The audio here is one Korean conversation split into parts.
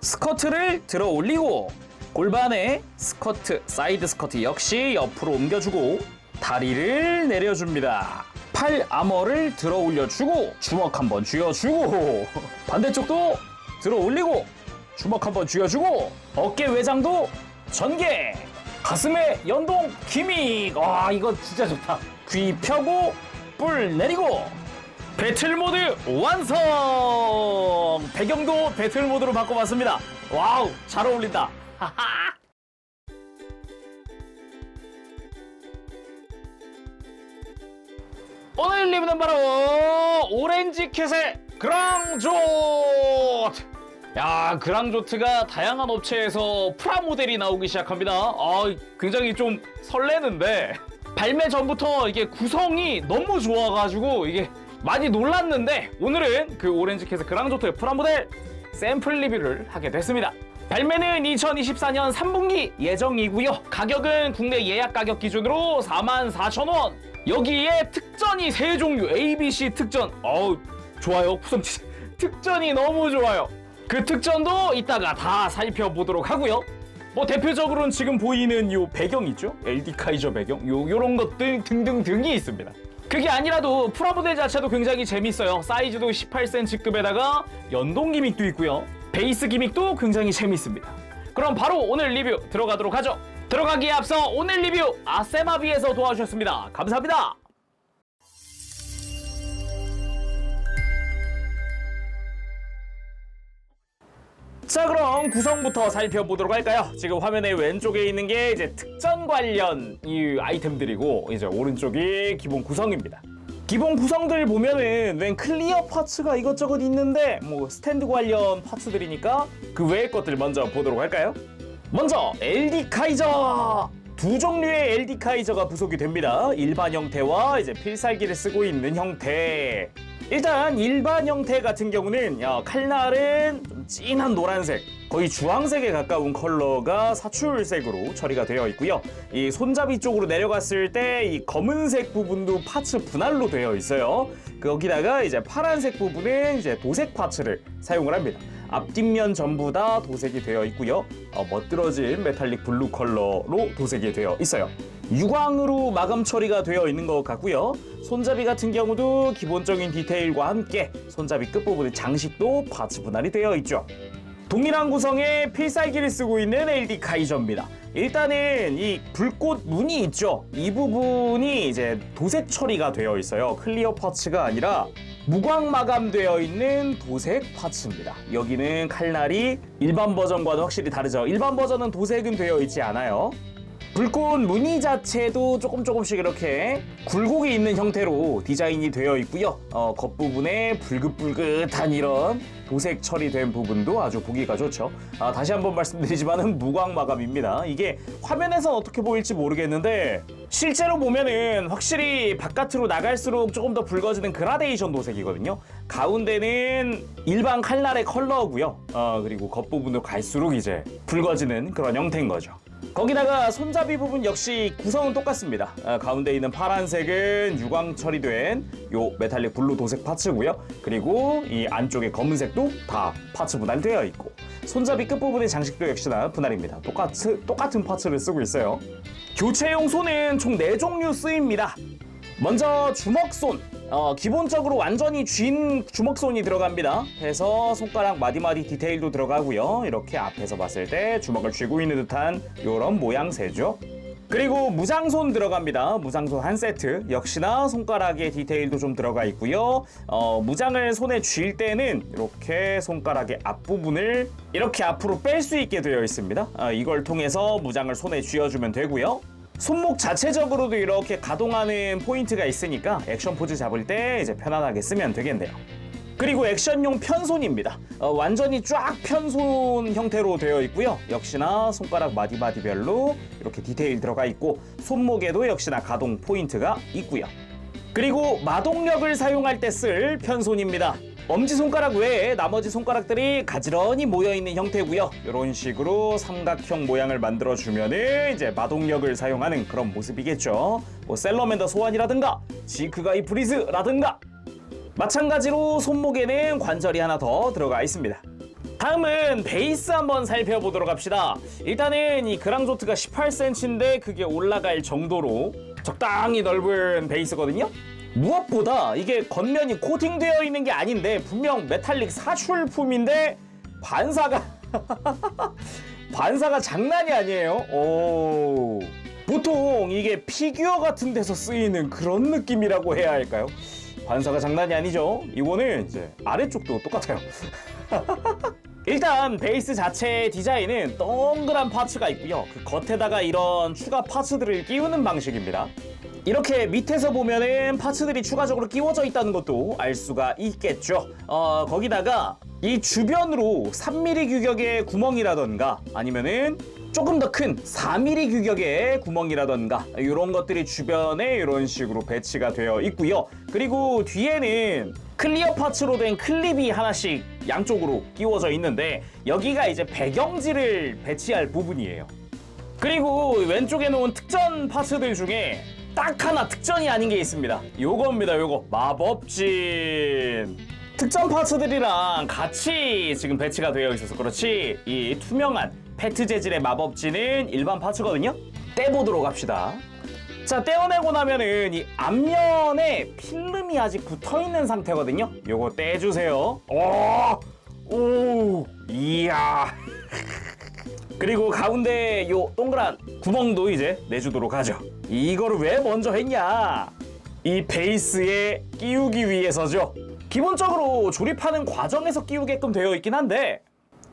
스커트를 들어 올리고 골반에 스커트, 사이드 스커트 역시 옆으로 옮겨주고 다리를 내려줍니다. 팔 아머를 들어 올려주고 주먹 한번 쥐어주고 반대쪽도 들어 올리고 주먹 한번 쥐어주고 어깨 외장도 전개, 가슴에 연동 기믹. 와, 이거 진짜 좋다. 귀 펴고 뿔 내리고 배틀 모드 완성! 배경도 배틀 모드로 바꿔봤습니다. 와우, 잘 어울린다. 하하. 오늘 리뷰는 바로 오렌지 캣의 그랑조트. 야, 그랑조트가 다양한 업체에서 프라모델이 나오기 시작합니다. 굉장히 좀 설레는데 발매 전부터 이게 구성이 너무 좋아가지고 이게 많이 놀랐는데 오늘은 그 오렌지 캣의 그랑조트의 프라모델 샘플 리뷰를 하게 됐습니다. 발매는 2024년 3분기 예정이고요. 가격은 국내 예약 가격 기준으로 44,000원. 여기에 특전이 3종류, ABC 특전. 좋아요. 구성치 특전이 너무 좋아요. 그 특전도 이따가 다 살펴보도록 하고요. 뭐 대표적으로는 지금 보이는 요 배경 있죠? LD 카이저 배경. 요런 것들 등등등이 있습니다. 그게 아니라도 프라모델 자체도 굉장히 재밌어요. 사이즈도 18cm급에다가 연동 기믹도 있고요. 베이스 기믹도 굉장히 재밌습니다. 그럼 바로 오늘 리뷰 들어가도록 하죠. 들어가기에 앞서 오늘 리뷰 아세마비에서 도와주셨습니다. 감사합니다. 자, 그럼 구성부터 살펴보도록 할까요? 지금 화면에 왼쪽에 있는 게 이제 특전 관련 이 아이템들이고 이제 오른쪽이 기본 구성입니다. 기본 구성들 보면은 웬 클리어 파츠가 이것저것 있는데 뭐 스탠드 관련 파츠들이니까 그 외의 것들 먼저 보도록 할까요? 먼저 LD 카이저! 두 종류의 LD 카이저가 부속이 됩니다. 일반 형태와 이제 필살기를 쓰고 있는 형태. 일단 일반 형태 같은 경우는 칼날은 좀 진한 노란색, 거의 주황색에 가까운 컬러가 사출색으로 처리가 되어 있고요. 이 손잡이 쪽으로 내려갔을 때 이 검은색 부분도 파츠 분할로 되어 있어요. 거기다가 이제 파란색 부분은 이제 도색 파츠를 사용을 합니다. 앞뒷면 전부 다 도색이 되어 있고요. 멋들어진 메탈릭 블루 컬러로 도색이 되어 있어요. 유광으로 마감 처리가 되어 있는 것 같고요. 손잡이 같은 경우도 기본적인 디테일과 함께 손잡이 끝부분의 장식도 파츠 분할이 되어 있죠. 동일한 구성의 필살기를 쓰고 있는 LD 카이저입니다. 일단은 이 불꽃 무늬 있죠? 이 부분이 이제 도색 처리가 되어 있어요. 클리어 파츠가 아니라 무광 마감되어 있는 도색 파츠입니다. 여기는 칼날이 일반 버전과는 확실히 다르죠. 일반 버전은 도색은 되어 있지 않아요. 불꽃 무늬 자체도 조금씩 이렇게 굴곡이 있는 형태로 디자인이 되어 있고요. 겉부분에 불긋불긋한 이런 도색 처리된 부분도 아주 보기가 좋죠. 다시 한번 말씀드리지만은 무광 마감입니다. 이게 화면에선 어떻게 보일지 모르겠는데 실제로 보면은 확실히 바깥으로 나갈수록 조금 더 붉어지는 그라데이션 도색이거든요. 가운데는 일반 칼날의 컬러고요. 그리고 겉부분도 갈수록 이제 붉어지는 그런 형태인 거죠. 거기다가 손잡이 부분 역시 구성은 똑같습니다. 가운데 있는 파란색은 유광 처리된 요 메탈릭 블루 도색 파츠고요. 그리고 이 안쪽에 검은색도 다 파츠 분할되어 있고 손잡이 끝부분의 장식도 역시나 분할입니다. 똑같은 파츠를 쓰고 있어요. 교체용 손은 총 4종류 쓰입니다. 먼저 주먹손. 기본적으로 완전히 쥔 주먹손이 들어갑니다. 그래서 손가락 마디마디 디테일도 들어가고요. 이렇게 앞에서 봤을 때 주먹을 쥐고 있는 듯한 이런 모양새죠. 그리고 무장손 들어갑니다. 무장손 한 세트. 역시나 손가락의 디테일도 좀 들어가 있고요. 무장을 손에 쥘 때는 이렇게 손가락의 앞부분을 이렇게 앞으로 뺄 수 있게 되어 있습니다. 이걸 통해서 무장을 손에 쥐어주면 되고요. 손목 자체적으로도 이렇게 가동하는 포인트가 있으니까 액션 포즈 잡을 때 이제 편안하게 쓰면 되겠네요. 그리고 액션용 편손입니다. 완전히 쫙 편손 형태로 되어 있고요. 역시나 손가락 마디마디별로 이렇게 디테일 들어가 있고 손목에도 역시나 가동 포인트가 있고요. 그리고 마동력을 사용할 때 쓸 편손입니다. 엄지손가락 외에 나머지 손가락들이 가지런히 모여있는 형태고요. 이런 식으로 삼각형 모양을 만들어주면은 이제 마동력을 사용하는 그런 모습이겠죠. 뭐 셀러맨더 소환이라든가 지크가이 프리즈라든가 마찬가지로 손목에는 관절이 하나 더 들어가 있습니다. 다음은 베이스 한번 살펴보도록 합시다. 일단은 이 그랑조트가 18cm인데 그게 올라갈 정도로 적당히 넓은 베이스거든요. 무엇보다 이게 겉면이 코팅되어 있는 게 아닌데 분명 메탈릭 사출품인데 반사가 반사가 장난이 아니에요. 오. 보통 이게 피규어 같은 데서 쓰이는 그런 느낌이라고 해야 할까요? 반사가 장난이 아니죠. 이거는 이제 아래쪽도 똑같아요. 일단 베이스 자체 디자인은 동그란 파츠가 있고요. 그 겉에다가 이런 추가 파츠들을 끼우는 방식입니다. 이렇게 밑에서 보면은 파츠들이 추가적으로 끼워져 있다는 것도 알 수가 있겠죠. 거기다가 이 주변으로 3mm 규격의 구멍이라던가 아니면은 조금 더 큰 4mm 규격의 구멍이라던가 이런 것들이 주변에 이런 식으로 배치가 되어 있고요. 그리고 뒤에는 클리어 파츠로 된 클립이 하나씩 양쪽으로 끼워져 있는데 여기가 이제 배경지를 배치할 부분이에요. 그리고 왼쪽에 놓은 특전 파츠들 중에 딱 하나 특전이 아닌 게 있습니다. 요겁니다. 요거 마법진. 특전 파츠들이랑 같이 지금 배치가 되어 있어서 그렇지 이 투명한 페트 재질의 마법진은 일반 파츠거든요. 떼보도록 합시다. 자, 떼어내고 나면은 이 앞면에 필름이 아직 붙어있는 상태거든요. 요거 떼주세요. 오, 이야. 그리고 가운데 요 동그란 구멍도 이제 내주도록 하죠. 이거를 왜 먼저 했냐? 이 베이스에 끼우기 위해서죠. 기본적으로 조립하는 과정에서 끼우게끔 되어 있긴 한데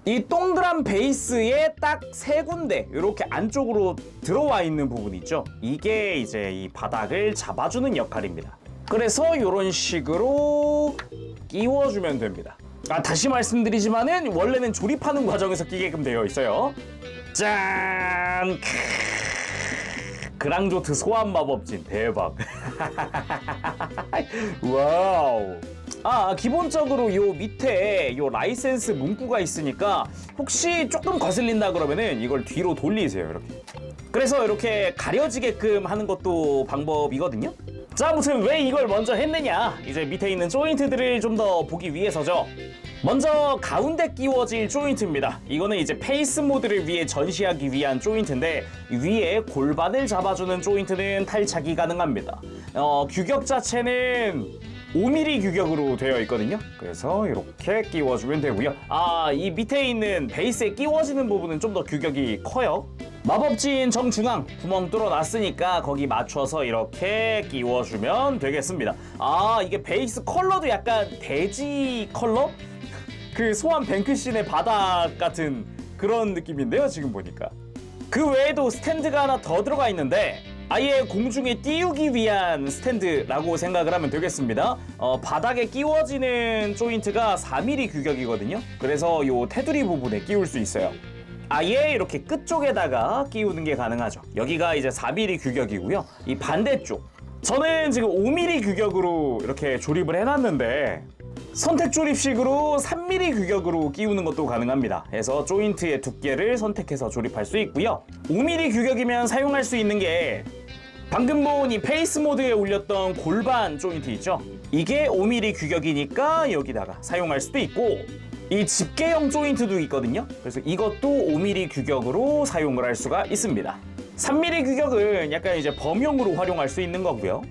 이 동그란 베이스에 딱 세 군데 이렇게 안쪽으로 들어와 있는 부분이 있죠. 이게 이제 이 바닥을 잡아주는 역할입니다. 그래서 이런 식으로 끼워주면 됩니다. 다시 말씀드리지만은 원래는 조립하는 과정에서 끼게끔 되어 있어요. 짠! 그랑조트 소환 마법진 대박. 와우. 기본적으로 요 밑에 요 라이센스 문구가 있으니까 혹시 조금 거슬린다 그러면은 이걸 뒤로 돌리세요. 이렇게. 그래서 이렇게 가려지게끔 하는 것도 방법이거든요. 자, 아무튼 왜 이걸 먼저 했느냐? 이제 밑에 있는 조인트들을 좀 더 보기 위해서죠. 먼저 가운데 끼워질 조인트입니다. 이거는 이제 페이스 모드를 위해 전시하기 위한 조인트인데 위에 골반을 잡아주는 조인트는 탈착이 가능합니다. 규격 자체는 5mm 규격으로 되어 있거든요. 그래서 이렇게 끼워주면 되고요. 이 밑에 있는 베이스에 끼워지는 부분은 좀 더 규격이 커요. 마법진 정중앙 구멍 뚫어놨으니까 거기 맞춰서 이렇게 끼워주면 되겠습니다. 이게 베이스 컬러도 약간 돼지 컬러? 그 소환 뱅크신의 바닥 같은 그런 느낌인데요, 지금 보니까. 그 외에도 스탠드가 하나 더 들어가 있는데 아예 공중에 띄우기 위한 스탠드라고 생각을 하면 되겠습니다. 바닥에 끼워지는 조인트가 4mm 규격이거든요. 그래서 요 테두리 부분에 끼울 수 있어요. 아예 이렇게 끝쪽에다가 끼우는 게 가능하죠. 여기가 이제 4mm 규격이고요. 이 반대쪽 저는 지금 5mm 규격으로 이렇게 조립을 해놨는데 선택 조립식으로 3mm 규격으로 끼우는 것도 가능합니다. 그래서 조인트의 두께를 선택해서 조립할 수 있고요. 5mm 규격이면 사용할 수 있는 게 방금 본 이 페이스 모드에 올렸던 골반 조인트 있죠? 이게 5mm 규격이니까 여기다가 사용할 수도 있고 이 집게형 조인트도 있거든요. 그래서 이것도 5mm 규격으로 사용을 할 수가 있습니다. 3mm 규격은 약간 이제 범용으로 활용할 수 있는 거고요.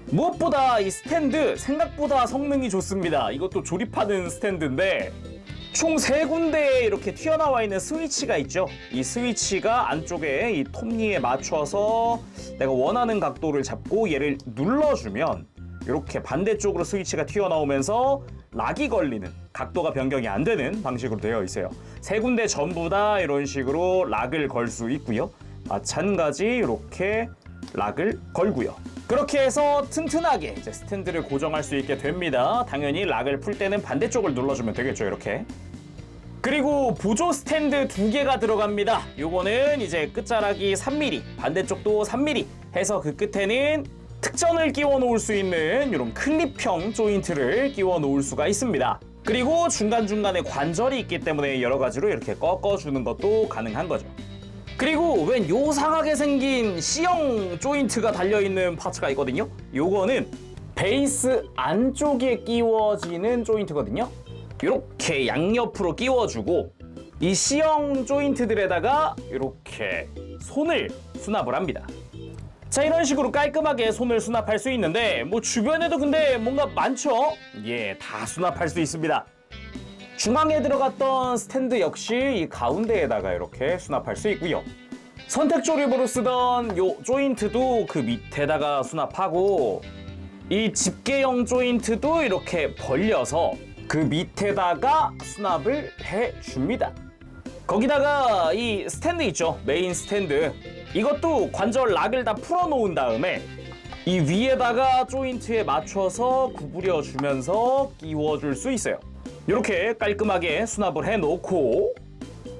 무엇보다 이 스탠드 생각보다 성능이 좋습니다. 이것도 조립하는 스탠드인데 총 3군데에 이렇게 튀어나와 있는 스위치가 있죠. 이 스위치가 안쪽에 이 톱니에 맞춰서 내가 원하는 각도를 잡고 얘를 눌러주면 이렇게 반대쪽으로 스위치가 튀어나오면서 락이 걸리는 각도가 변경이 안 되는 방식으로 되어 있어요. 3군데 전부 다 이런 식으로 락을 걸 수 있고요. 마찬가지 이렇게 락을 걸고요. 그렇게 해서 튼튼하게 이제 스탠드를 고정할 수 있게 됩니다. 당연히 락을 풀 때는 반대쪽을 눌러주면 되겠죠, 이렇게. 그리고 보조 스탠드 2개가 들어갑니다. 요거는 이제 끝자락이 3mm, 반대쪽도 3mm 해서 그 끝에는 특전을 끼워 놓을 수 있는 이런 클립형 조인트를 끼워 놓을 수가 있습니다. 그리고 중간중간에 관절이 있기 때문에 여러 가지로 이렇게 꺾어주는 것도 가능한 거죠. 그리고 웬 요상하게 생긴 C형 조인트가 달려있는 파츠가 있거든요. 요거는 베이스 안쪽에 끼워지는 조인트거든요. 이렇게 양옆으로 끼워주고 이 C형 조인트들에다가 이렇게 손을 수납을 합니다. 자, 이런 식으로 깔끔하게 손을 수납할 수 있는데 뭐 주변에도 근데 뭔가 많죠? 예, 다 수납할 수 있습니다. 중앙에 들어갔던 스탠드 역시 이 가운데에다가 이렇게 수납할 수 있고요. 선택 조립으로 쓰던 요 조인트도 그 밑에다가 수납하고, 이 집게형 조인트도 이렇게 벌려서 그 밑에다가 수납을 해줍니다. 거기다가 이 스탠드 있죠? 메인 스탠드. 이것도 관절 락을 다 풀어놓은 다음에 이 위에다가 조인트에 맞춰서 구부려 주면서 끼워줄 수 있어요. 이렇게 깔끔하게 수납을 해놓고,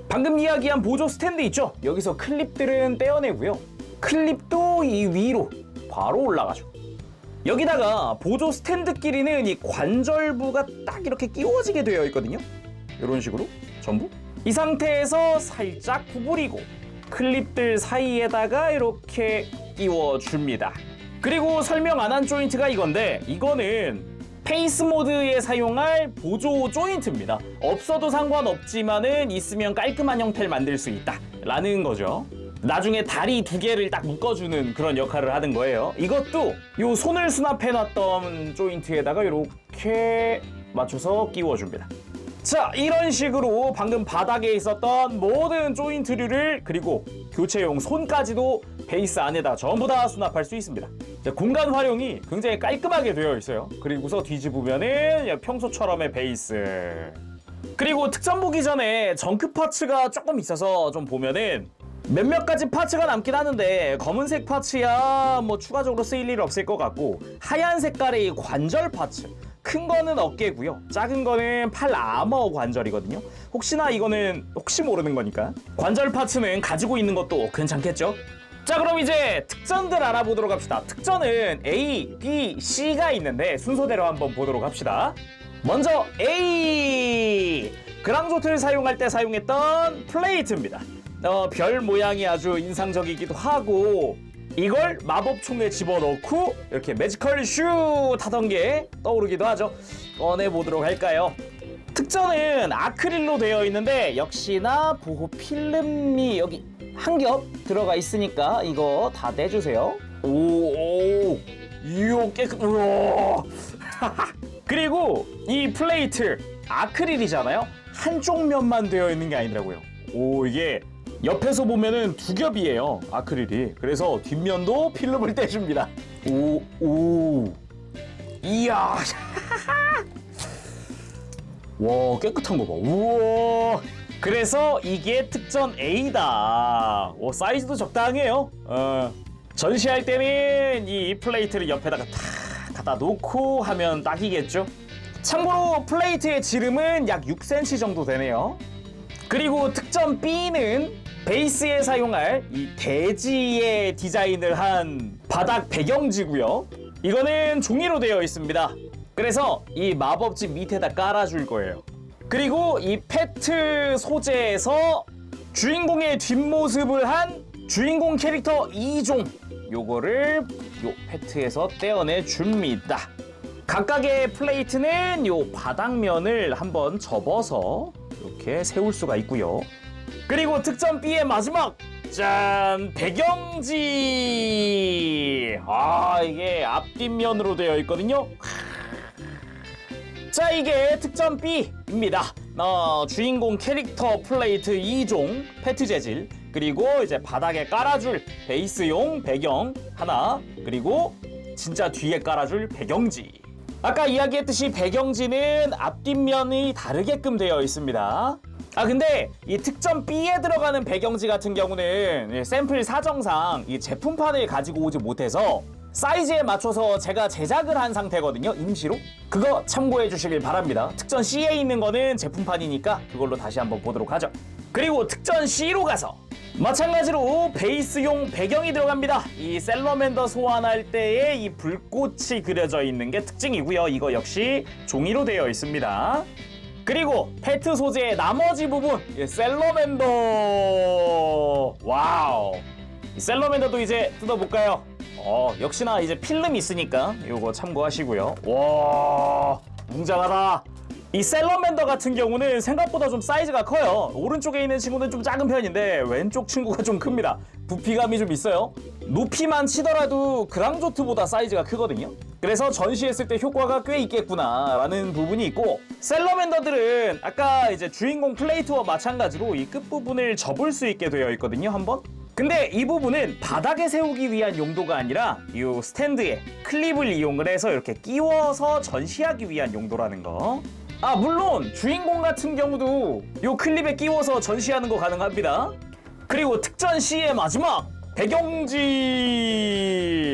방금 이야기한 보조 스탠드 있죠? 여기서 클립들은 떼어내고요. 클립도 이 위로 바로 올라가죠. 여기다가 보조 스탠드 끼리는 이 관절부가 딱 이렇게 끼워지게 되어 있거든요. 이런 식으로 전부. 이 상태에서 살짝 구부리고 클립들 사이에다가 이렇게 끼워줍니다. 그리고 설명 안 한 조인트가 이건데, 이거는 페이스 모드에 사용할 보조 조인트입니다. 없어도 상관없지만은 있으면 깔끔한 형태를 만들 수 있다 라는 거죠. 나중에 다리 두 개를 딱 묶어주는 그런 역할을 하는 거예요. 이것도 요 손을 수납해놨던 조인트에다가 이렇게 맞춰서 끼워줍니다. 자, 이런 식으로 방금 바닥에 있었던 모든 조인트류를, 그리고 교체용 손까지도 베이스 안에다 전부 다 수납할 수 있습니다. 자, 공간 활용이 굉장히 깔끔하게 되어 있어요. 그리고서 뒤집으면은 평소처럼의 베이스. 그리고 특전 보기 전에 정크 파츠가 조금 있어서 좀 보면은 몇몇 가지 파츠가 남긴 하는데, 검은색 파츠야 뭐 추가적으로 쓰일 일 없을 것 같고, 하얀 색깔의 관절 파츠, 큰 거는 어깨고요, 작은 거는 팔 아머 관절이거든요. 혹시나 이거는 혹시 모르는 거니까 관절 파츠는 가지고 있는 것도 괜찮겠죠? 자, 그럼 이제 특전들 알아보도록 합시다. 특전은 A, B, C가 있는데 순서대로 한번 보도록 합시다. 먼저 A! 그랑조트를 사용할 때 사용했던 플레이트입니다. 별 모양이 아주 인상적이기도 하고, 이걸 마법총에 집어넣고 이렇게 매지컬 슛 하던 게 떠오르기도 하죠. 꺼내보도록 할까요? 특전은 아크릴로 되어 있는데 역시나 보호 필름이 여기 한 겹 들어가 있으니까 이거 다 떼주세요. 오, 이요 깨끗. 우와. 그리고 이 플레이트 아크릴이잖아요. 한쪽 면만 되어 있는 게 아니더라고요. 오, 이게 옆에서 보면은 두 겹이에요, 아크릴이. 그래서 뒷면도 필름을 떼줍니다. 오, 이야. 와, 깨끗한 거 봐. 우와. 그래서 이게 특전 A다. 오, 사이즈도 적당해요. 전시할 때는 이 플레이트를 옆에다가 탁 갖다 놓고 하면 딱이겠죠. 참고로 플레이트의 지름은 약 6cm 정도 되네요. 그리고 특전 B는 베이스에 사용할 이 돼지의 디자인을 한 바닥 배경지고요. 이거는 종이로 되어 있습니다. 그래서 이 마법집 밑에다 깔아줄 거예요. 그리고 이 페트 소재에서 주인공의 뒷모습을 한 주인공 캐릭터 2종, 요거를 요 페트에서 떼어내 줍니다. 각각의 플레이트는 요 바닥면을 한번 접어서 이렇게 세울 수가 있고요. 그리고 특전 B의 마지막, 짠! 배경지! 이게 앞뒷면으로 되어 있거든요. 자, 이게 특전 B입니다. 주인공 캐릭터 플레이트 2종 페트 재질, 그리고 이제 바닥에 깔아줄 베이스용 배경 하나, 그리고 진짜 뒤에 깔아줄 배경지. 아까 이야기했듯이 배경지는 앞뒷면이 다르게끔 되어 있습니다. 근데 이 특전 B에 들어가는 배경지 같은 경우는 샘플 사정상 이 제품판을 가지고 오지 못해서 사이즈에 맞춰서 제가 제작을 한 상태거든요, 임시로. 그거 참고해 주시길 바랍니다. 특전 C에 있는 거는 제품판이니까 그걸로 다시 한번 보도록 하죠. 그리고 특전 C로 가서 마찬가지로 베이스용 배경이 들어갑니다. 이 셀러맨더 소환할 때의 이 불꽃이 그려져 있는 게 특징이고요. 이거 역시 종이로 되어 있습니다. 그리고 페트 소재의 나머지 부분, 셀러맨더. 와우. 셀러맨더도 이제 뜯어볼까요? 역시나 이제 필름이 있으니까 이거 참고하시고요. 와, 웅장하다. 이 셀러맨더 같은 경우는 생각보다 좀 사이즈가 커요. 오른쪽에 있는 친구는 좀 작은 편인데 왼쪽 친구가 좀 큽니다. 부피감이 좀 있어요. 높이만 치더라도 그랑조트보다 사이즈가 크거든요. 그래서 전시했을 때 효과가 꽤 있겠구나 라는 부분이 있고, 셀러맨더들은 아까 이제 주인공 플레이트와 마찬가지로 이 끝부분을 접을 수 있게 되어 있거든요, 한번. 근데 이 부분은 바닥에 세우기 위한 용도가 아니라 이 스탠드에 클립을 이용을 해서 이렇게 끼워서 전시하기 위한 용도라는 거. 물론 주인공 같은 경우도 이 클립에 끼워서 전시하는 거 가능합니다. 그리고 특전 C의 마지막 배경지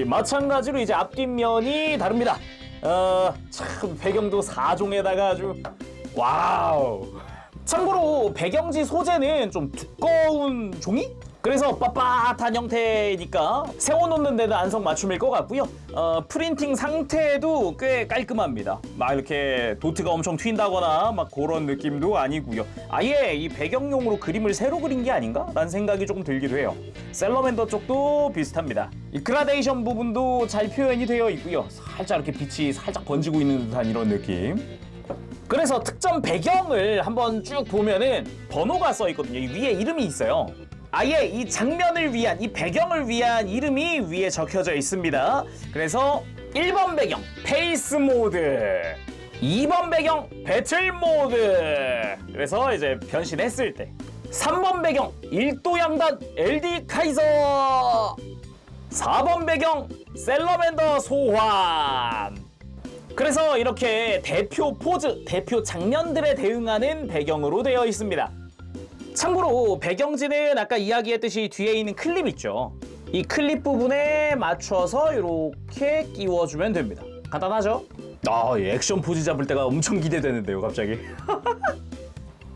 마찬가지로 이제 앞뒷면이 다릅니다. 참 배경도 4종에다가 아주 와우. 참고로 배경지 소재는 좀 두꺼운 종이? 그래서 빳빳한 형태니까 세워놓는 데는 안성맞춤일 것 같고요. 프린팅 상태도 꽤 깔끔합니다. 막 이렇게 도트가 엄청 튄다거나 막 그런 느낌도 아니고요. 아예 이 배경용으로 그림을 새로 그린 게 아닌가? 라는 생각이 조금 들기도 해요. 셀러맨더 쪽도 비슷합니다. 이 그라데이션 부분도 잘 표현이 되어 있고요. 살짝 이렇게 빛이 살짝 번지고 있는 듯한 이런 느낌. 그래서 특정 배경을 한번 쭉 보면은 번호가 써 있거든요. 이 위에 이름이 있어요. 아예 이 장면을 위한, 이 배경을 위한 이름이 위에 적혀져 있습니다. 그래서 1번 배경 페이스 모드, 2번 배경 배틀 모드, 그래서 이제 변신했을 때 3번 배경 일도 양단 LD 카이저, 4번 배경 셀러맨더 소환. 그래서 이렇게 대표 포즈, 대표 장면들에 대응하는 배경으로 되어 있습니다. 참고로 배경지는 아까 이야기했듯이 뒤에 있는 클립 있죠. 이 클립 부분에 맞춰서 이렇게 끼워주면 됩니다. 간단하죠? 이 액션 포즈 잡을 때가 엄청 기대되는데요, 갑자기.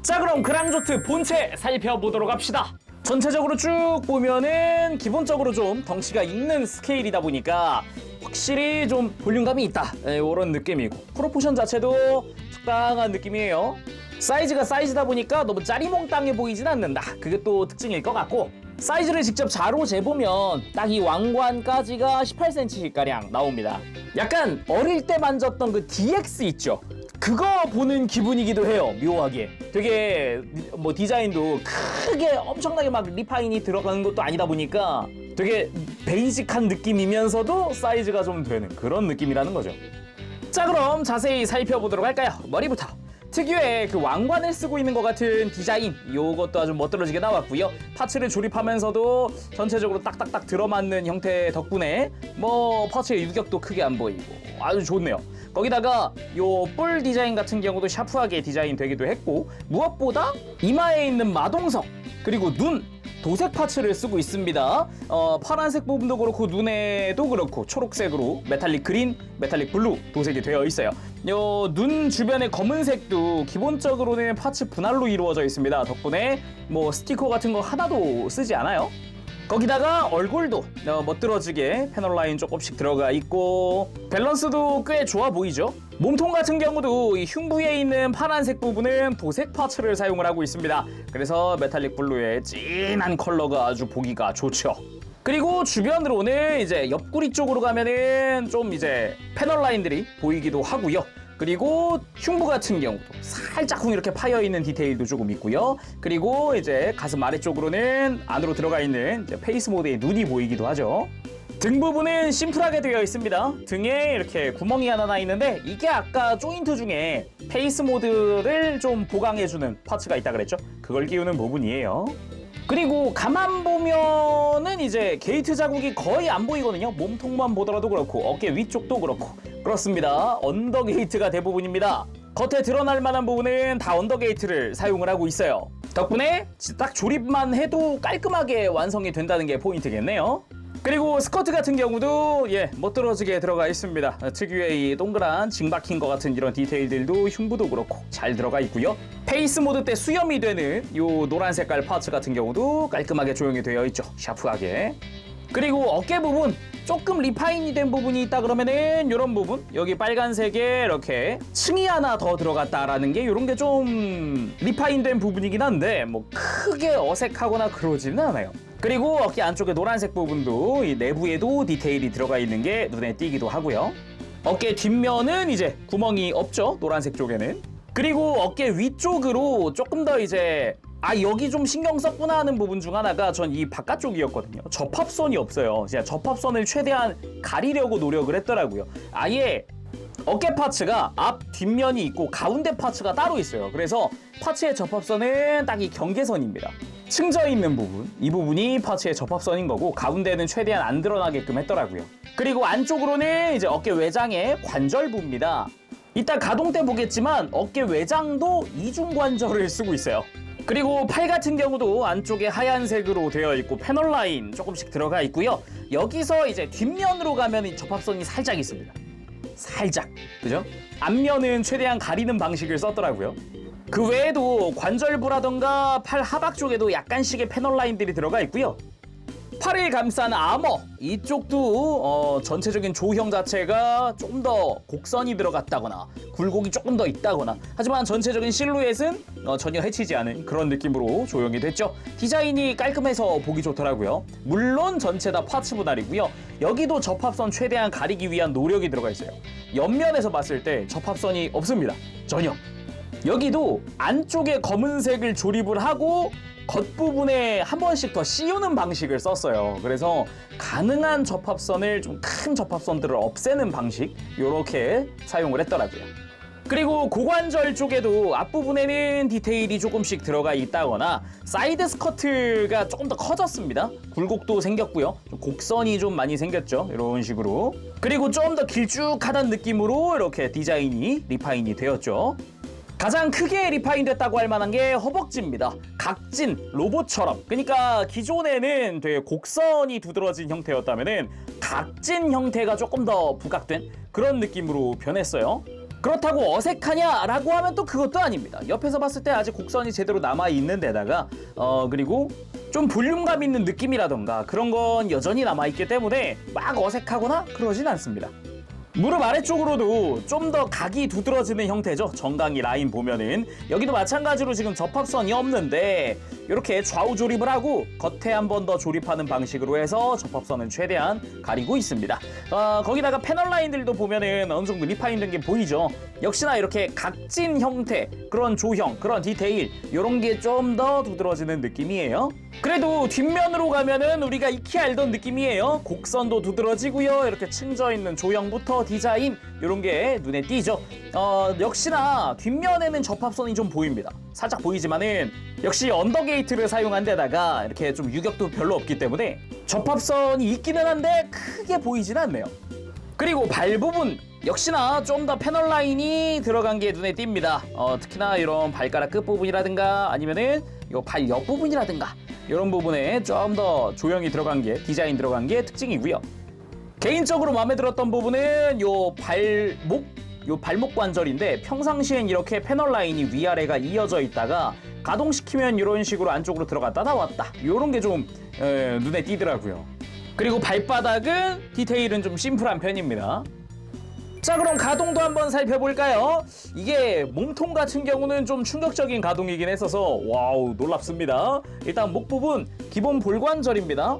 자, 그럼 그랑조트 본체 살펴보도록 합시다. 전체적으로 쭉 보면은 기본적으로 좀 덩치가 있는 스케일이다 보니까 확실히 좀 볼륨감이 있다, 이런 느낌이고, 프로포션 자체도 적당한 느낌이에요. 사이즈가 사이즈다 보니까 너무 짜리몽땅해 보이진 않는다. 그게 또 특징일 것 같고, 사이즈를 직접 자로 재보면 딱 이 왕관까지가 18cm가량 나옵니다. 약간 어릴 때 만졌던 그 DX 있죠? 그거 보는 기분이기도 해요, 묘하게. 되게 뭐 디자인도 크게 엄청나게 막 리파인이 들어가는 것도 아니다 보니까 되게 베이직한 느낌이면서도 사이즈가 좀 되는 그런 느낌이라는 거죠. 자, 그럼 자세히 살펴보도록 할까요? 머리부터. 특유의 그 왕관을 쓰고 있는 것 같은 디자인, 요것도 아주 멋들어지게 나왔고요. 파츠를 조립하면서도 전체적으로 딱딱딱 들어맞는 형태 덕분에 뭐 파츠의 유격도 크게 안 보이고 아주 좋네요. 거기다가 요 뿔 디자인 같은 경우도 샤프하게 디자인 되기도 했고, 무엇보다 이마에 있는 마동석, 그리고 눈, 도색 파츠를 쓰고 있습니다. 파란색 부분도 그렇고 눈에도 그렇고 초록색으로 메탈릭 그린, 메탈릭 블루 도색이 되어 있어요. 요 눈 주변의 검은색도 기본적으로는 파츠 분할로 이루어져 있습니다. 덕분에 뭐 스티커 같은 거 하나도 쓰지 않아요. 거기다가 얼굴도 멋들어지게 패널 라인 조금씩 들어가 있고, 밸런스도 꽤 좋아 보이죠? 몸통 같은 경우도 이 흉부에 있는 파란색 부분은 도색 파츠를 사용을 하고 있습니다. 그래서 메탈릭 블루의 진한 컬러가 아주 보기가 좋죠. 그리고 주변으로는 이제 옆구리 쪽으로 가면은 좀 이제 패널 라인들이 보이기도 하고요. 그리고 흉부 같은 경우도 살짝쿵 이렇게 파여있는 디테일도 조금 있고요. 그리고 이제 가슴 아래쪽으로는 안으로 들어가 있는 이제 페이스 모드의 눈이 보이기도 하죠. 등 부분은 심플하게 되어 있습니다. 등에 이렇게 구멍이 하나 나 있는데, 이게 아까 조인트 중에 페이스 모드를 좀 보강해주는 파츠가 있다 그랬죠? 그걸 끼우는 부분이에요. 그리고 가만 보면은 이제 게이트 자국이 거의 안 보이거든요. 몸통만 보더라도 그렇고 어깨 위쪽도 그렇고 그렇습니다. 언더 게이트가 대부분입니다. 겉에 드러날 만한 부분은 다 언더 게이트를 사용을 하고 있어요. 덕분에 딱 조립만 해도 깔끔하게 완성이 된다는 게 포인트겠네요. 그리고 스커트 같은 경우도 멋들어지게 들어가 있습니다. 특유의 이 동그란 징 박힌 것 같은 이런 디테일들도 흉부도 그렇고 잘 들어가 있고요. 페이스 모드 때 수염이 되는 요 노란 색깔 파츠 같은 경우도 깔끔하게 조형이 되어 있죠. 샤프하게. 그리고 어깨 부분 조금 리파인이 된 부분이 있다 그러면은 이런 부분, 여기 빨간색에 이렇게 층이 하나 더 들어갔다라는 게, 이런 게 좀 리파인된 부분이긴 한데 뭐 크게 어색하거나 그러지는 않아요. 그리고 어깨 안쪽에 노란색 부분도 이 내부에도 디테일이 들어가 있는 게 눈에 띄기도 하고요. 어깨 뒷면은 이제 구멍이 없죠, 노란색 쪽에는. 그리고 어깨 위쪽으로 조금 더 이제 여기 좀 신경 썼구나 하는 부분 중 하나가 전 이 바깥쪽이었거든요. 접합선이 없어요. 진짜 접합선을 최대한 가리려고 노력을 했더라고요. 아예 어깨 파츠가 앞, 뒷면이 있고 가운데 파츠가 따로 있어요. 그래서 파츠의 접합선은 딱 이 경계선입니다. 층져 있는 부분, 이 부분이 파츠의 접합선인 거고 가운데는 최대한 안 드러나게끔 했더라고요. 그리고 안쪽으로는 이제 어깨 외장의 관절부입니다. 이따 가동 때 보겠지만 어깨 외장도 이중관절을 쓰고 있어요. 그리고 팔 같은 경우도 안쪽에 하얀색으로 되어 있고 패널 라인 조금씩 들어가 있고요. 여기서 이제 뒷면으로 가면 이 접합선이 살짝 있습니다. 살짝, 그죠? 앞면은 최대한 가리는 방식을 썼더라고요. 그 외에도 관절부라던가 팔 하박 쪽에도 약간씩의 패널 라인들이 들어가 있고요. 팔을 감싼 아머 이쪽도 전체적인 조형 자체가 조금 더 곡선이 들어갔다거나 굴곡이 조금 더 있다거나 하지만 전체적인 실루엣은 전혀 해치지 않은 그런 느낌으로 조형이 됐죠. 디자인이 깔끔해서 보기 좋더라고요. 물론 전체 다 파츠 분할이고요. 여기도 접합선 최대한 가리기 위한 노력이 들어가 있어요. 옆면에서 봤을 때 접합선이 없습니다. 전혀. 여기도 안쪽에 검은색을 조립을 하고 겉부분에 한 번씩 더 씌우는 방식을 썼어요. 그래서 가능한 접합선을 좀 큰 접합선들을 없애는 방식 이렇게 사용을 했더라고요. 그리고 고관절 쪽에도 앞부분에는 디테일이 조금씩 들어가 있다거나 사이드 스커트가 조금 더 커졌습니다. 굴곡도 생겼고요. 좀 곡선이 좀 많이 생겼죠. 이런 식으로. 그리고 좀 더 길쭉하다는 느낌으로 이렇게 디자인이 리파인이 되었죠. 가장 크게 리파인 됐다고 할 만한 게 허벅지입니다. 각진, 로봇처럼. 그러니까 기존에는 되게 곡선이 두드러진 형태였다면은 각진 형태가 조금 더 부각된 그런 느낌으로 변했어요. 그렇다고 어색하냐라고 하면 또 그것도 아닙니다. 옆에서 봤을 때 아직 곡선이 제대로 남아있는 데다가 그리고 좀 볼륨감 있는 느낌이라던가 그런 건 여전히 남아있기 때문에 막 어색하거나 그러진 않습니다. 무릎 아래쪽으로도 좀 더 각이 두드러지는 형태죠. 정강이 라인 보면은 여기도 마찬가지로 지금 접합선이 없는데 이렇게 좌우 조립을 하고 겉에 한 번 더 조립하는 방식으로 해서 접합선은 최대한 가리고 있습니다. 거기다가 패널 라인들도 보면은 어느 정도 리파인된 게 보이죠. 역시나 이렇게 각진 형태, 그런 조형, 그런 디테일 이런 게 좀 더 두드러지는 느낌이에요. 그래도 뒷면으로 가면은 우리가 익히 알던 느낌이에요. 곡선도 두드러지고요. 이렇게 층져 있는 조형부터 디자인 이런 게 눈에 띄죠. 역시나 뒷면에는 접합선이 좀 보입니다. 살짝 보이지만은 역시 언더게이트를 사용한 데다가 이렇게 좀 유격도 별로 없기 때문에 접합선이 있기는 한데 크게 보이진 않네요. 그리고 발 부분 역시나 좀 더 패널 라인이 들어간 게 눈에 띕니다. 특히나 이런 발가락 끝 부분이라든가 아니면은 이 발 옆 부분이라든가 이런 부분에 좀 더 조형이 들어간 게 디자인 들어간 게 특징이고요. 개인적으로 마음에 들었던 부분은 요 발목 관절인데 평상시엔 이렇게 패널 라인이 위아래가 이어져 있다가 가동시키면 이런 식으로 안쪽으로 들어갔다 나왔다 이런 게 좀 눈에 띄더라고요. 그리고 발바닥은 디테일은 좀 심플한 편입니다. 자, 그럼 가동도 한번 살펴볼까요? 이게 몸통 같은 경우는 좀 충격적인 가동이긴 했어서 와우 놀랍습니다. 일단 목 부분 기본 볼관절입니다.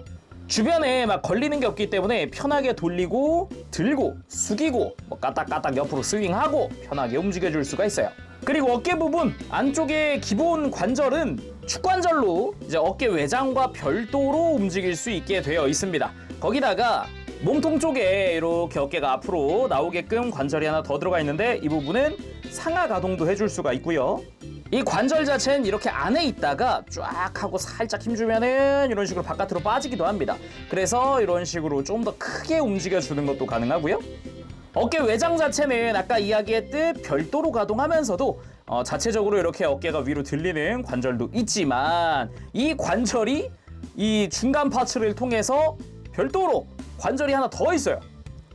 주변에 막 걸리는 게 없기 때문에 편하게 돌리고 들고 숙이고 뭐 까딱까딱 옆으로 스윙하고 편하게 움직여줄 수가 있어요. 그리고 어깨 부분 안쪽에 기본 관절은 축관절로 이제 어깨 외장과 별도로 움직일 수 있게 되어 있습니다. 거기다가 몸통 쪽에 이렇게 어깨가 앞으로 나오게끔 관절이 하나 더 들어가 있는데 이 부분은 상하 가동도 해줄 수가 있고요. 이 관절 자체는 이렇게 안에 있다가 쫙 하고 살짝 힘주면은 이런 식으로 바깥으로 빠지기도 합니다. 그래서 이런 식으로 좀 더 크게 움직여주는 것도 가능하고요. 어깨 외장 자체는 아까 이야기했듯 별도로 가동하면서도 자체적으로 이렇게 어깨가 위로 들리는 관절도 있지만 이 관절이 이 중간 파츠를 통해서 별도로 관절이 하나 더 있어요.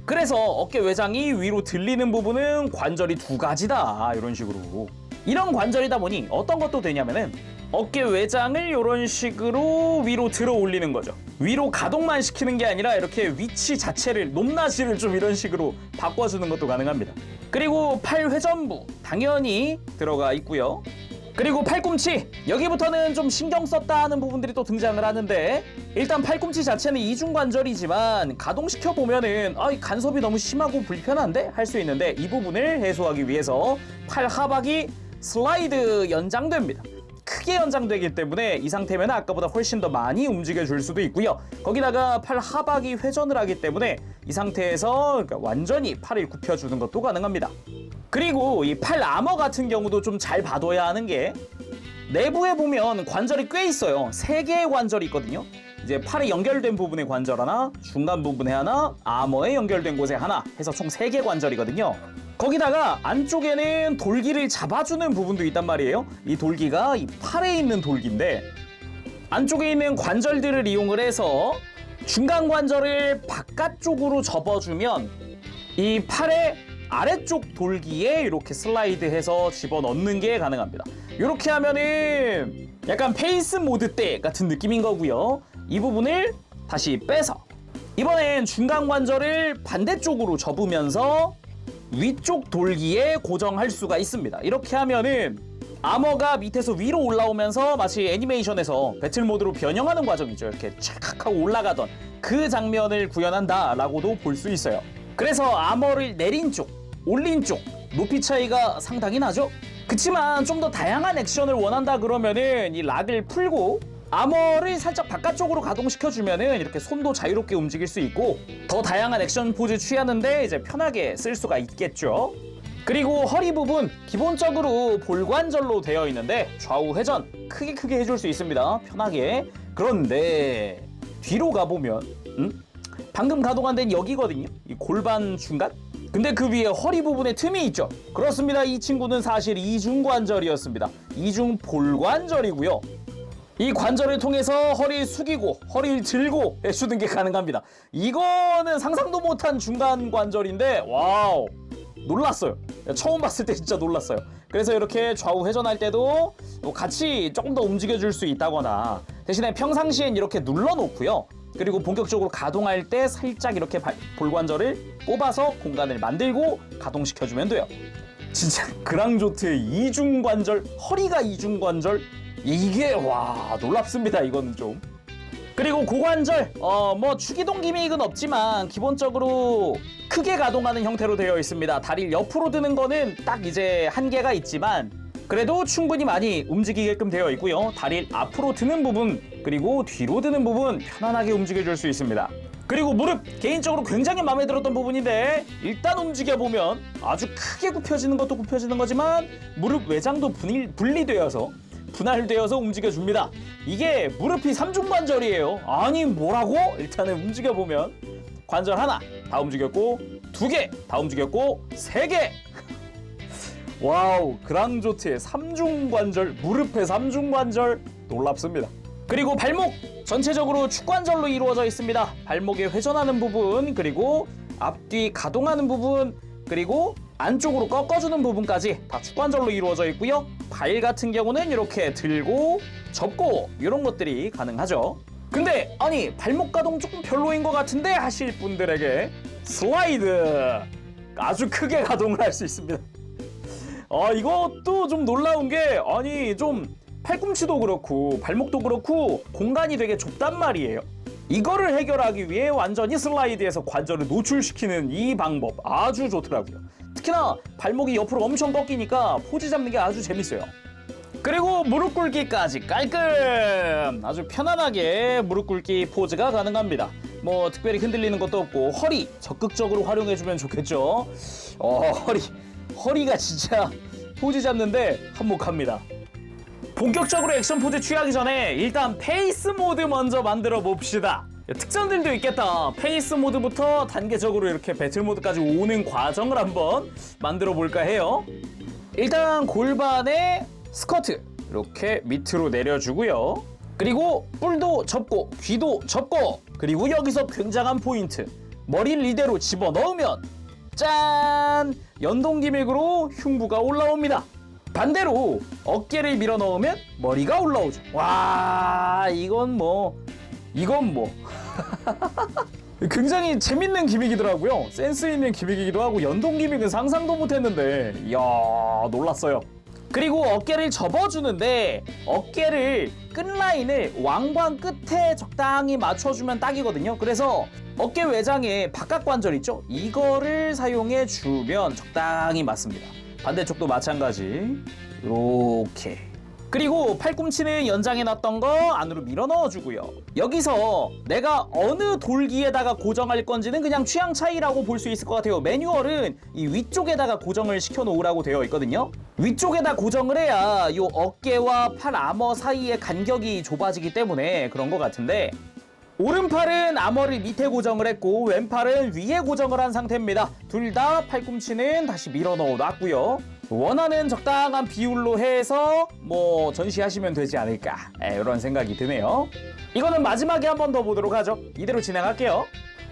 그래서 어깨 외장이 위로 들리는 부분은 관절이 두 가지다 이런 식으로. 이런 관절이다 보니 어떤 것도 되냐면은 어깨 외장을 이런 식으로 위로 들어 올리는 거죠. 위로 가동만 시키는 게 아니라 이렇게 위치 자체를 높낮이를 좀 이런 식으로 바꿔주는 것도 가능합니다. 그리고 팔 회전부 당연히 들어가 있고요. 그리고 팔꿈치 여기부터는 좀 신경 썼다 하는 부분들이 또 등장을 하는데 일단 팔꿈치 자체는 이중관절이지만 가동시켜 보면은 이 간섭이 너무 심하고 불편한데 할 수 있는데 이 부분을 해소하기 위해서 팔 하박이 슬라이드 연장됩니다. 크게 연장되기 때문에 이 상태면 아까보다 훨씬 더 많이 움직여줄 수도 있고요. 거기다가 팔 하박이 회전을 하기 때문에 이 상태에서 완전히 팔을 굽혀주는 것도 가능합니다. 그리고 이 팔 아머 같은 경우도 좀 잘 봐둬야 하는 게 내부에 보면 관절이 꽤 있어요. 3개의 관절이 있거든요. 이제 팔에 연결된 부분에 관절 하나, 중간 부분에 하나, 아머에 연결된 곳에 하나 해서 총 3개 관절이거든요. 거기다가 안쪽에는 돌기를 잡아주는 부분도 있단 말이에요. 이 돌기가 이 팔에 있는 돌기인데 안쪽에 있는 관절들을 이용을 해서 중간 관절을 바깥쪽으로 접어주면 이 팔의 아래쪽 돌기에 이렇게 슬라이드해서 집어넣는 게 가능합니다. 이렇게 하면은 약간 페이스 모드 때 같은 느낌인 거고요. 이 부분을 다시 빼서 이번엔 중간 관절을 반대쪽으로 접으면서 위쪽 돌기에 고정할 수가 있습니다. 이렇게 하면은 아머가 밑에서 위로 올라오면서 마치 애니메이션에서 배틀 모드로 변형하는 과정이죠. 이렇게 착 하고 올라가던 그 장면을 구현한다라고도 볼 수 있어요. 그래서 아머를 내린 쪽, 올린 쪽 높이 차이가 상당히 나죠. 그치만 좀 더 다양한 액션을 원한다 그러면은 이 락을 풀고 아머를 살짝 바깥쪽으로 가동시켜주면은 이렇게 손도 자유롭게 움직일 수 있고 더 다양한 액션 포즈 취하는데 이제 편하게 쓸 수가 있겠죠. 그리고 허리 부분 기본적으로 볼관절로 되어 있는데 좌우 회전 크게 해줄 수 있습니다. 편하게. 그런데 뒤로 가보면 방금 가동한 데는 여기거든요. 이 골반 중간. 근데 그 위에 허리 부분에 틈이 있죠. 그렇습니다. 이 친구는 사실 이중관절이었습니다. 이중 볼관절이고요. 이 관절을 통해서 허리를 숙이고 허리를 들고 해주는 게 가능합니다. 이거는 상상도 못한 중간 관절인데 와우 놀랐어요. 처음 봤을 때 진짜 놀랐어요. 그래서 이렇게 좌우 회전할 때도 같이 조금 더 움직여줄 수 있다거나 대신에 평상시엔 이렇게 눌러놓고요. 그리고 본격적으로 가동할 때 살짝 이렇게 볼관절을 뽑아서 공간을 만들고 가동시켜주면 돼요. 진짜 그랑조트의 이중관절, 허리가 이중관절 이게 와 놀랍습니다. 이거는 좀. 그리고 고관절 뭐 추기동 기믹은 없지만 기본적으로 크게 가동하는 형태로 되어 있습니다. 다리를 옆으로 드는 거는 딱 이제 한계가 있지만 그래도 충분히 많이 움직이게끔 되어 있고요. 다리를 앞으로 드는 부분 그리고 뒤로 드는 부분 편안하게 움직여줄 수 있습니다. 그리고 무릎 개인적으로 굉장히 마음에 들었던 부분인데 일단 움직여보면 아주 크게 굽혀지는 것도 굽혀지는 거지만 무릎 외장도 분리되어서 분할되어서 움직여줍니다. 이게 무릎이 3중관절이에요. 아니 뭐라고? 일단은 움직여보면 관절 하나 다 움직였고 2개 다 움직였고 3개 와우 그랑조트의 3중관절 무릎의 3중관절 놀랍습니다. 그리고 발목 전체적으로 축관절로 이루어져 있습니다. 발목에 회전하는 부분 그리고 앞뒤 가동하는 부분 그리고 안쪽으로 꺾어주는 부분까지 다 축관절로 이루어져 있고요. 발 같은 경우는 이렇게 들고 접고 이런 것들이 가능하죠. 근데 아니 발목 가동 조금 별로인 것 같은데 하실 분들에게 슬라이드 아주 크게 가동을 할 수 있습니다. 이것도 좀 놀라운 게 아니 좀 팔꿈치도 그렇고 발목도 그렇고 공간이 되게 좁단 말이에요. 이거를 해결하기 위해 완전히 슬라이드에서 관절을 노출시키는 이 방법 아주 좋더라고요. 특히나 발목이 옆으로 엄청 꺾이니까 포즈 잡는 게 아주 재밌어요. 그리고 무릎 꿇기까지 깔끔 아주 편안하게 무릎 꿇기 포즈가 가능합니다. 뭐 특별히 흔들리는 것도 없고 허리 적극적으로 활용해주면 좋겠죠. 허리가 진짜 포즈 잡는데 한몫합니다. 본격적으로 액션 포즈 취하기 전에 일단 페이스 모드 먼저 만들어 봅시다. 특전들도 있겠다. 페이스 모드부터 단계적으로 이렇게 배틀 모드까지 오는 과정을 한번 만들어 볼까 해요. 일단 골반에 스쿼트 이렇게 밑으로 내려주고요. 그리고 뿔도 접고 귀도 접고 그리고 여기서 굉장한 포인트 머리를 이대로 집어넣으면 짠! 연동기믹으로 흉부가 올라옵니다. 반대로 어깨를 밀어 넣으면 머리가 올라오죠. 와 이건 뭐 굉장히 재밌는 기믹이더라고요. 센스 있는 기믹이기도 하고 연동 기믹은 상상도 못했는데 이야 놀랐어요. 그리고 어깨를 접어주는데 어깨를 끝라인을 왕관 끝에 적당히 맞춰주면 딱이거든요. 그래서 어깨 외장에 바깥 관절 있죠? 이거를 사용해 주면 적당히 맞습니다. 반대쪽도 마찬가지. 이렇게. 그리고 팔꿈치는 연장해놨던 거 안으로 밀어 넣어주고요. 여기서 내가 어느 돌기에다가 고정할 건지는 그냥 취향 차이라고 볼 수 있을 것 같아요. 매뉴얼은 이 위쪽에다가 고정을 시켜 놓으라고 되어 있거든요. 위쪽에다 고정을 해야 이 어깨와 팔 아머 사이의 간격이 좁아지기 때문에 그런 것 같은데, 오른팔은 아머를 밑에 고정을 했고 왼팔은 위에 고정을 한 상태입니다. 둘 다 팔꿈치는 다시 밀어 넣어 놨고요. 원하는 적당한 비율로 해서 뭐 전시하시면 되지 않을까, 이런 생각이 드네요. 이거는 마지막에 한 번 더 보도록 하죠. 이대로 진행할게요.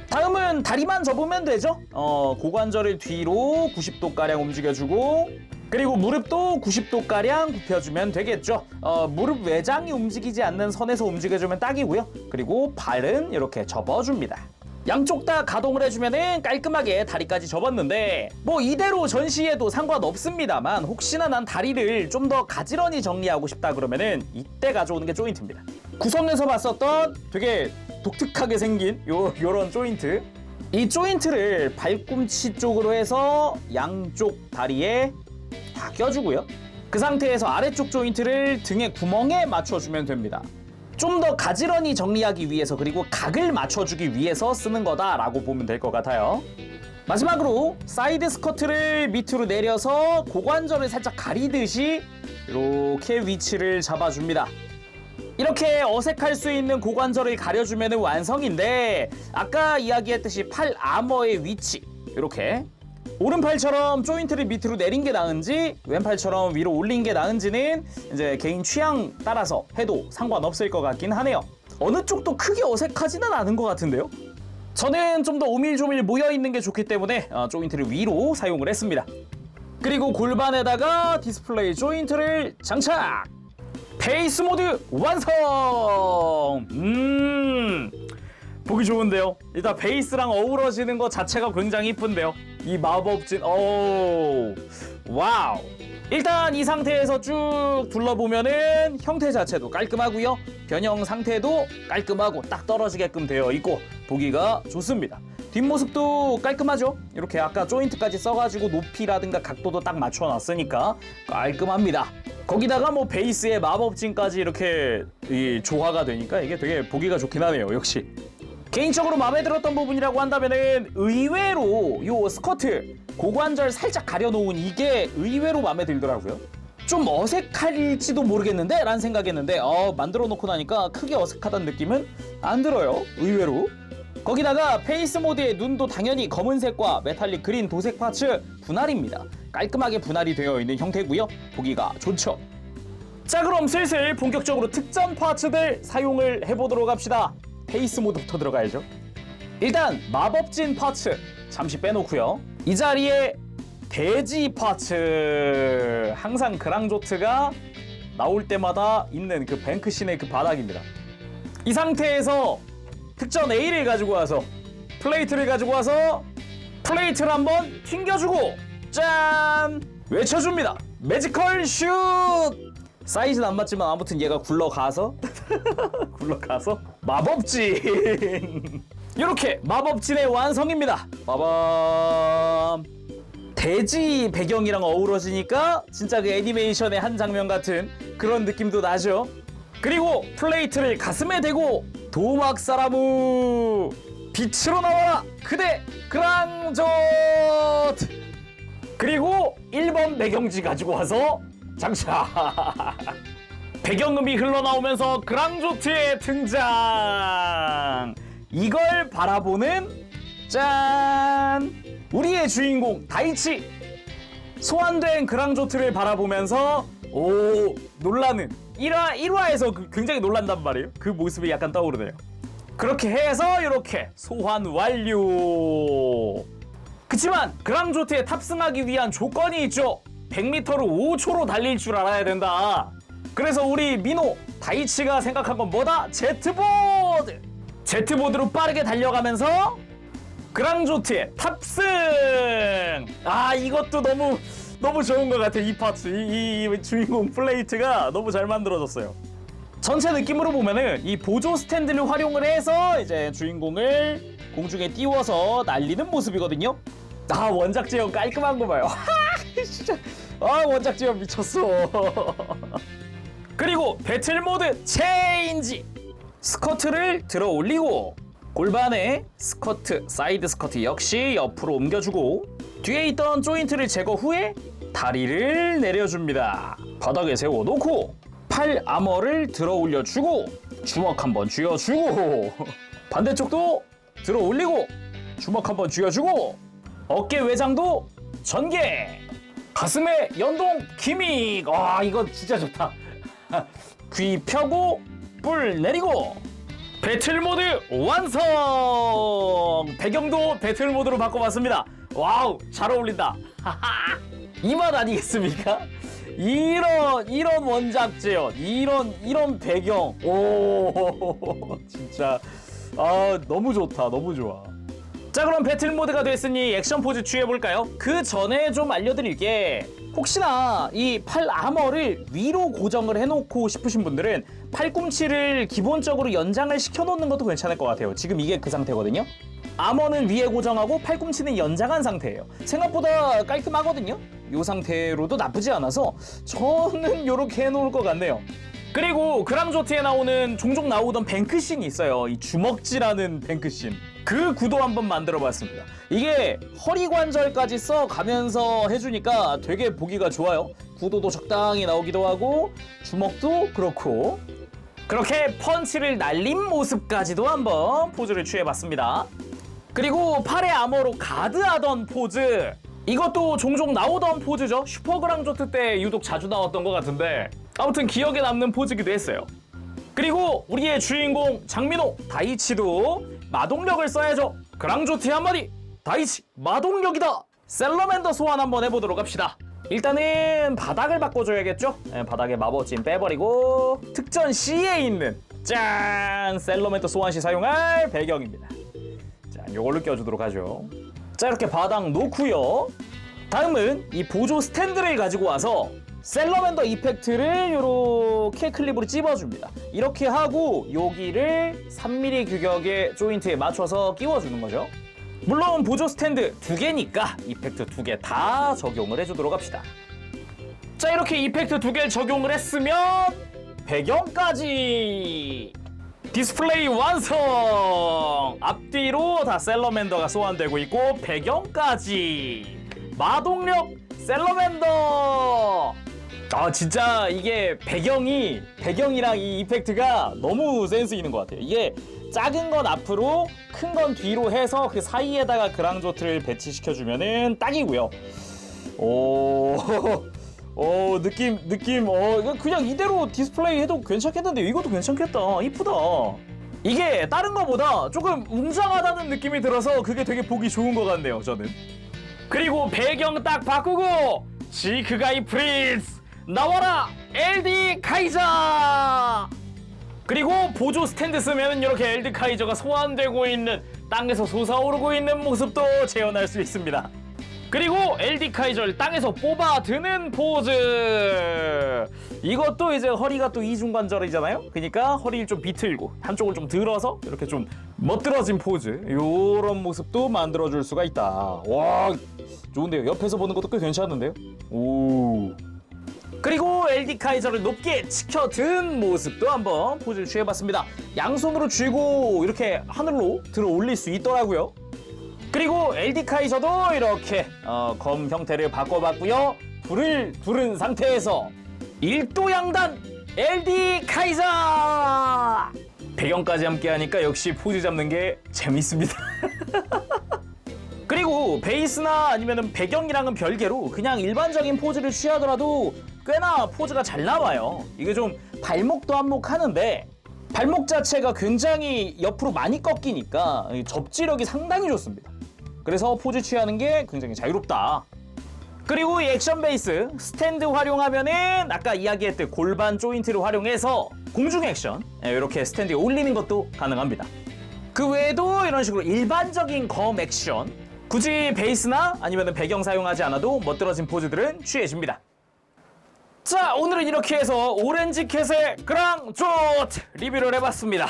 다음은 다리만 접으면 되죠. 고관절을 뒤로 90도가량 움직여주고, 그리고 무릎도 90도가량 굽혀주면 되겠죠. 무릎 외장이 움직이지 않는 선에서 움직여주면 딱이고요. 그리고 발은 이렇게 접어줍니다. 양쪽 다 가동을 해주면은 깔끔하게 다리까지 접었는데, 뭐 이대로 전시해도 상관없습니다만 혹시나 난 다리를 좀 더 가지런히 정리하고 싶다 그러면은 이때 가져오는 게 조인트입니다. 구성에서 봤었던 되게 독특하게 생긴 요런 조인트, 이 조인트를 발꿈치 쪽으로 해서 양쪽 다리에 다 껴주고요. 그 상태에서 아래쪽 조인트를 등의 구멍에 맞춰주면 됩니다. 좀 더 가지런히 정리하기 위해서, 그리고 각을 맞춰주기 위해서 쓰는 거다라고 보면 될 것 같아요. 마지막으로 사이드 스쿼트를 밑으로 내려서 고관절을 살짝 가리듯이 이렇게 위치를 잡아줍니다. 이렇게 어색할 수 있는 고관절을 가려주면 완성인데, 아까 이야기했듯이 팔 아머의 위치, 이렇게 오른팔처럼 조인트를 밑으로 내린 게 나은지 왼팔처럼 위로 올린 게 나은지는 이제 개인 취향 따라서 해도 상관없을 것 같긴 하네요. 어느 쪽도 크게 어색하지는 않은 것 같은데요. 저는 좀 더 오밀조밀 모여있는 게 좋기 때문에 조인트를 위로 사용을 했습니다. 그리고 골반에다가 디스플레이 조인트를 장착! 페이스 모드 완성! 보기 좋은데요. 일단 베이스랑 어우러지는 것 자체가 굉장히 이쁜데요. 이 마법진, 와우. 일단 이 상태에서 쭉 둘러보면은 형태 자체도 깔끔하고요. 변형 상태도 깔끔하고 딱 떨어지게끔 되어 있고 보기가 좋습니다. 뒷모습도 깔끔하죠. 이렇게 아까 조인트까지 써가지고 높이라든가 각도도 딱 맞춰놨으니까 깔끔합니다. 거기다가 뭐 베이스에 마법진까지 이렇게 조화가 되니까 이게 되게 보기가 좋긴 하네요. 역시 개인적으로 마음에 들었던 부분이라고 한다면은 의외로 요 스커트 고관절 살짝 가려놓은 이게 의외로 마음에 들더라고요. 좀 어색할지도 모르겠는데 라는 생각했는데 만들어 놓고 나니까 크게 어색하다는 느낌은 안 들어요. 의외로. 거기다가 페이스 모드의 눈도 당연히 검은색과 메탈릭 그린 도색 파츠 분할입니다. 깔끔하게 분할이 되어 있는 형태고요. 보기가 좋죠. 자, 그럼 슬슬 본격적으로 특전 파츠들 사용을 해보도록 합시다. 페이스 모드부터 들어가야죠. 일단 마법진 파츠 잠시 빼놓고요. 이 자리에 돼지 파츠, 항상 그랑조트가 나올 때마다 있는 그 뱅크신의 그 바닥입니다. 이 상태에서 특전 A를 가지고 와서 플레이트를 가지고 와서 플레이트를 한번 튕겨주고 짠! 외쳐줍니다. 매지컬 슛! 사이즈는 안 맞지만 아무튼 얘가 굴러가서 굴러가서 마법진! 이렇게 마법진의 완성입니다. 빠밤! 돼지 배경이랑 어우러지니까 진짜 그 애니메이션의 한 장면 같은 그런 느낌도 나죠. 그리고 플레이트를 가슴에 대고 도막사라무 빛으로 나와라 그대 그랑조트, 그리고 1번 배경지 가지고 와서 장착. 배경음이 흘러나오면서 그랑조트의 등장. 이걸 바라보는 짠, 우리의 주인공 다이치. 소환된 그랑조트를 바라보면서 놀라는 1화에서 굉장히 놀란단 말이에요. 그 모습이 약간 떠오르네요. 그렇게 해서 이렇게 소환 완료. 그치만 그랑조트에 탑승하기 위한 조건이 있죠. 100m를 5초로 달릴 줄 알아야 된다. 그래서 우리 민호 다이치가 생각한 건 뭐다? 제트보드! 제트보드로 빠르게 달려가면서 그랑조트에 탑승! 이것도 너무 좋은 것 같아. 이 파트, 이 주인공 플레이트가 너무 잘 만들어졌어요. 전체 느낌으로 보면은 이 보조 스탠드를 활용을 해서 이제 주인공을 공중에 띄워서 날리는 모습이거든요. 원작 제형 깔끔한 거 봐요. 진짜 아, 원작 지원 미쳤어. 그리고 배틀 모드 체인지. 스커트를 들어 올리고 골반에 스커트, 사이드 스커트 역시 옆으로 옮겨주고 뒤에 있던 조인트를 제거 후에 다리를 내려줍니다. 바닥에 세워놓고 팔 아머를 들어 올려주고 주먹 한번 쥐어주고 반대쪽도 들어 올리고 주먹 한번 쥐어주고 어깨 외장도 전개. 가슴에 연동 기믹. 와, 이거 진짜 좋다. 귀 펴고 뿔 내리고 배틀 모드 완성. 배경도 배틀 모드로 바꿔봤습니다. 와우, 잘 어울린다. 이 맛 아니겠습니까? 이런 원작 재현, 이런 배경. 오, 진짜 너무 좋다, 너무 좋아. 자, 그럼 배틀 모드가 됐으니 액션 포즈 취해볼까요? 그 전에 좀 알려드릴게. 혹시나 이 팔 아머를 위로 고정을 해놓고 싶으신 분들은 팔꿈치를 기본적으로 연장을 시켜놓는 것도 괜찮을 것 같아요. 지금 이게 그 상태거든요. 아머는 위에 고정하고 팔꿈치는 연장한 상태예요. 생각보다 깔끔하거든요. 이 상태로도 나쁘지 않아서 저는 이렇게 해놓을 것 같네요. 그리고 그랑조트에 나오는 종종 나오던 뱅크씬이 있어요. 이 주먹질하는 뱅크씬. 그 구도 한번 만들어봤습니다. 이게 허리 관절까지 써가면서 해주니까 되게 보기가 좋아요. 구도도 적당히 나오기도 하고 주먹도 그렇고 그렇게 펀치를 날린 모습까지도 한번 포즈를 취해봤습니다. 그리고 팔의 아머로 가드하던 포즈, 이것도 종종 나오던 포즈죠. 슈퍼그랑조트 때 유독 자주 나왔던 것 같은데 아무튼 기억에 남는 포즈기도 했어요. 그리고 우리의 주인공 장민호 다이치도 마동력을 써야죠. 그랑조트의 한마디, 다이치 마동력이다. 셀러맨더 소환 한번 해보도록 합시다. 일단은 바닥을 바꿔줘야겠죠. 바닥에 마법진 빼버리고 특전 C에 있는 짠! 셀러맨더 소환 시 사용할 배경입니다. 자, 요걸로 껴주도록 하죠. 자, 이렇게 바닥 놓고요. 다음은 이 보조 스탠드를 가지고 와서 셀러맨더 이펙트를 이렇게 클립으로 찝어줍니다. 이렇게 하고 여기를 3mm 규격의 조인트에 맞춰서 끼워주는 거죠. 물론 보조 스탠드 2개니까 이펙트 2개 다 적용을 해주도록 합시다. 자, 이렇게 이펙트 2개를 적용을 했으면 배경까지 디스플레이 완성! 앞뒤로 다 셀러맨더가 소환되고 있고 배경까지 마동력 셀러맨더! 진짜 이게 배경이랑 이 이펙트가 너무 센스 있는 것 같아요. 이게 작은 건 앞으로 큰 건 뒤로 해서 그 사이에다가 그랑조트를 배치시켜주면은 딱이고요. 느낌 이거 그냥 이대로 디스플레이 해도 괜찮겠는데 이것도 괜찮겠다. 이쁘다. 이게 다른 거보다 조금 웅장하다는 느낌이 들어서 그게 되게 보기 좋은 것 같네요, 저는. 그리고 배경 딱 바꾸고 지크가이 프린스 나와라 LD 카이저. 그리고 보조 스탠드 쓰면 이렇게 LD 카이저가 소환되고 있는 땅에서 솟아오르고 있는 모습도 재현할 수 있습니다. 그리고 LD 카이저를 땅에서 뽑아 드는 포즈. 이것도 이제 허리가 또 이중관절이잖아요. 그러니까 허리를 좀 비틀고 한쪽을 좀 들어서 이렇게 좀 멋들어진 포즈. 요런 모습도 만들어줄 수가 있다. 와, 좋은데요. 옆에서 보는 것도 꽤 괜찮은데요. 오. 그리고 LD 카이저를 높게 치켜든 모습도 한번 포즈를 취해봤습니다. 양손으로 쥐고 이렇게 하늘로 들어 올릴 수 있더라고요. 그리고 LD 카이저도 이렇게 검 형태를 바꿔봤고요. 불을 두른 상태에서 1도 양단 LD 카이저! 배경까지 함께 하니까 역시 포즈 잡는 게 재밌습니다. 그리고 베이스나 아니면 배경이랑은 별개로 그냥 일반적인 포즈를 취하더라도 꽤나 포즈가 잘 나와요. 이게 좀 발목도 한몫하는데 발목 자체가 굉장히 옆으로 많이 꺾이니까 접지력이 상당히 좋습니다. 그래서 포즈 취하는 게 굉장히 자유롭다. 그리고 이 액션 베이스 스탠드 활용하면은 아까 이야기했던 골반 조인트를 활용해서 공중 액션 이렇게 스탠드에 올리는 것도 가능합니다. 그 외에도 이런 식으로 일반적인 검 액션 굳이 베이스나 아니면 배경 사용하지 않아도 멋들어진 포즈들은 취해집니다. 자, 오늘은 이렇게 해서 오렌지 캣의 그랑조트 리뷰를 해봤습니다.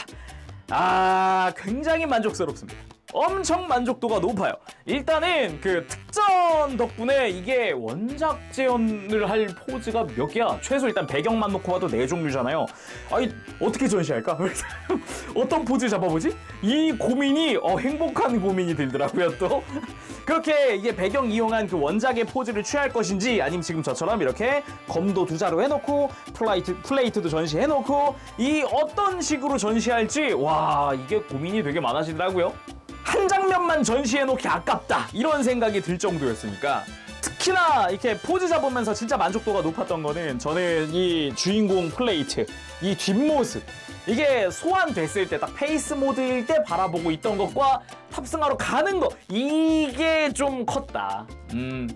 굉장히 만족스럽습니다. 엄청 만족도가 높아요. 일단은 그 특전 덕분에 이게 원작 재현을 할 포즈가 몇 개야? 최소 일단 배경만 놓고 봐도 4종류잖아요. 아니 어떻게 전시할까? 어떤 포즈 잡아보지? 이 고민이 행복한 고민이 들더라고요 또. 그렇게 이게 배경 이용한 그 원작의 포즈를 취할 것인지 아니면 지금 저처럼 이렇게 검도 2자로 해놓고 플레이트도 전시해놓고 이 어떤 식으로 전시할지 와 이게 고민이 되게 많아지더라고요. 한 장면만 전시해놓기 아깝다 이런 생각이 들 정도였으니까 특히나 이렇게 포즈 잡으면서 진짜 만족도가 높았던 거는 저는 이 주인공 플레이트 이 뒷모습 이게 소환됐을 때 딱 페이스 모드일 때 바라보고 있던 것과 탑승하러 가는 거 이게 좀 컸다.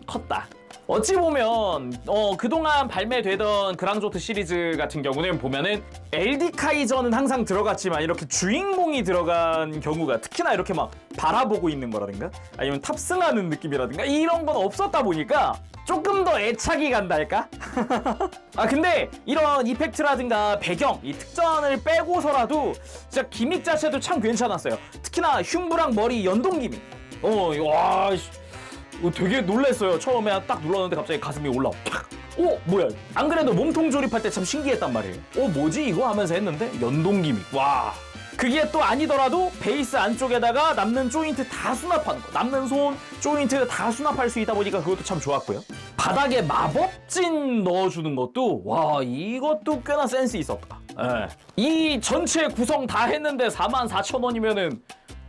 컸다. 어찌 보면 그동안 발매되던 그랑조트 시리즈 같은 경우는 보면은 LD 카이저는 항상 들어갔지만 이렇게 주인공이 들어간 경우가 특히나 이렇게 막 바라보고 있는 거라든가 아니면 탑승하는 느낌이라든가 이런 건 없었다 보니까 조금 더 애착이 간달까? 아 근데 이런 이펙트라든가 배경 이 특전을 빼고서라도 진짜 기믹 자체도 참 괜찮았어요. 특히나 흉부랑 머리 연동 기믹 와 되게 놀랐어요. 처음에 딱 눌렀는데 갑자기 가슴이 올라와. 뭐야? 안 그래도 몸통 조립할 때 참 신기했단 말이에요. 뭐지 이거 하면서 했는데 연동 기믹. 와. 그게 또 아니더라도 베이스 안쪽에다가 남는 조인트 다 수납하는 거. 남는 손 조인트 다 수납할 수 있다 보니까 그것도 참 좋았고요. 바닥에 마법진 넣어주는 것도 와 이것도 꽤나 센스 있었다. 예. 이 전체 구성 다 했는데 44,000원이면은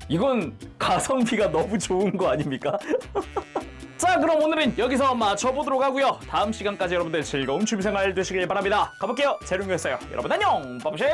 이건 가성비가 너무 좋은 거 아닙니까? 자 그럼 오늘은 여기서 마쳐보도록 하고요. 다음 시간까지 여러분들 즐거운 취미생활 되시길 바랍니다. 가볼게요. 재룡이었어요. 여러분 안녕. 빠빠쉐.